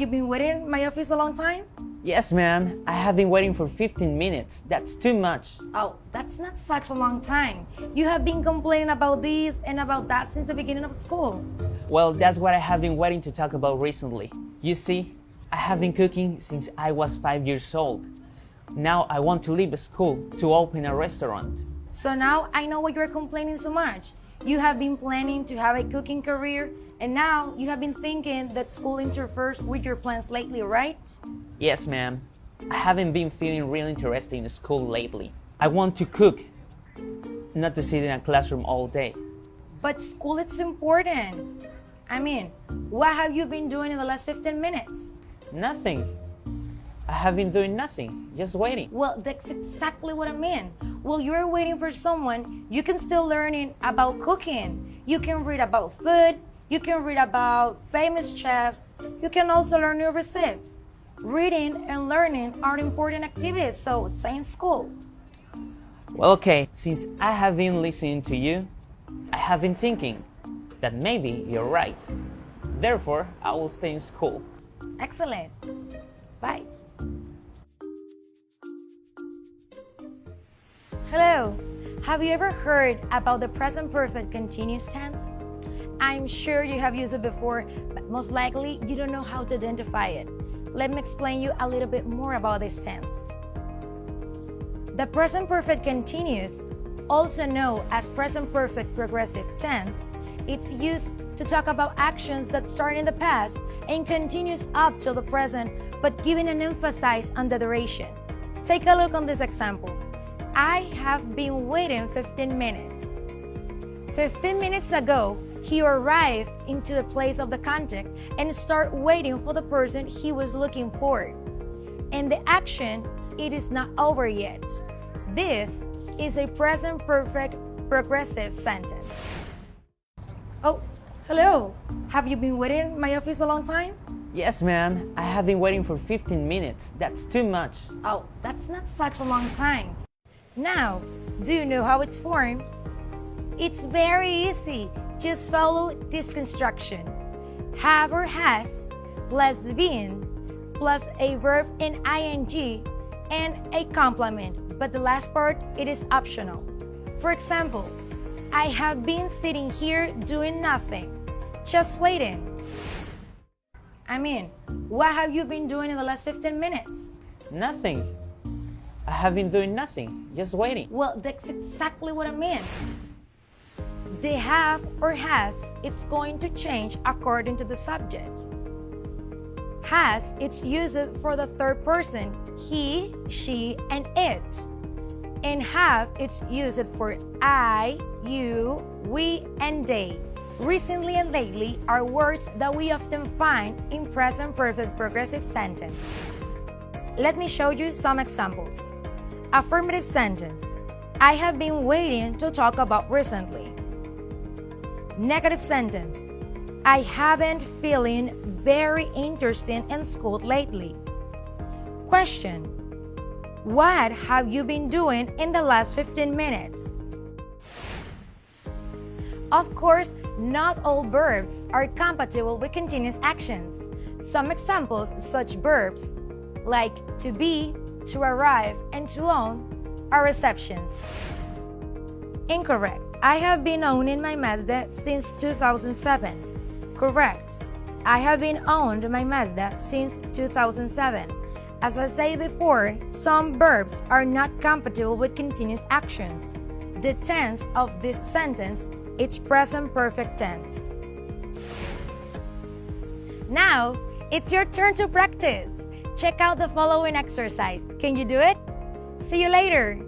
you been waiting in my office a long time? Yes, ma'am. I have been waiting for 15 minutes. That's too much. Oh, that's not such a long time. You have been complaining about this and about that since the beginning of school. Well, that's what I have been waiting to talk about recently. You see, I have been cooking since I was 5 years old. Now I want to leave school to open a restaurant. So now I know why you're complaining so much. You have been planning to have a cooking career, and now you have been thinking that school interferes with your plans lately, right? Yes, ma'am. I haven't been feeling really interested in school lately. I want to cook, not to sit in a classroom all day. But school is important. I mean, what have you been doing in the last 15 minutes? Nothing. I have been doing nothing, just waiting. Well, that's exactly what I mean. While you're waiting for someone, you can still learning about cooking. You can read about food. You can read about famous chefs. You can also learn new recipes. Reading and learning are important activities, so stay in school. Well, okay, since I have been listening to you, I have been thinking that maybe you're right. Therefore, I will stay in school. Excellent. Bye. Hello. Have you ever heard about the present perfect continuous tense? I'm sure you have used it before, but most likely you don't know how to identify it. Let me explain you a little bit more about this tense. The present perfect continuous, also known as present perfect progressive tense, it's used to talk about actions that start in the past and continues up till the present, but giving an emphasis on the duration. Take a look on this example. I have been waiting 15 minutes. 15 minutes ago, he arrived into the place of the context and started waiting for the person he was looking for. And the action, it is not over yet. This is a present perfect progressive sentence. Oh, hello. Have you been waiting in my office a long time? Yes, ma'am. I have been waiting for 15 minutes. That's too much. Oh, that's not such a long time. Now, do you know how it's formed? It's very easy. Just follow this construction. Have or has plus been plus a verb in ing and a complement, but the last part, it is optional. For example, I have been sitting here doing nothing, just waiting. I mean, what have you been doing in the last 15 minutes? Nothing. I have been doing nothing, just waiting. Well, that's exactly what I mean. The have or has, it's going to change according to the subject. Has, it's used for the third person, he, she, and it. And have, it's used for I, you, we, and they. Recently and lately are words that we often find in present perfect progressive sentence. Let me show you some examples. Affirmative sentence. I have been waiting to talk about recently. Negative sentence. I haven't feeling very interested in school lately. Question. What have you been doing in the last 15 minutes? Of course, not all verbs are compatible with continuous actions. Some examples, such verbs like to be, to arrive, and to own are exceptions. Incorrect. I have been owning my Mazda since 2007. Correct. I have been owned my Mazda since 2007. As I said before, some verbs are not compatible with continuous actions. The tense of this sentence is present perfect tense. Now, it's your turn to practice. Check out the following exercise. Can you do it? See you later.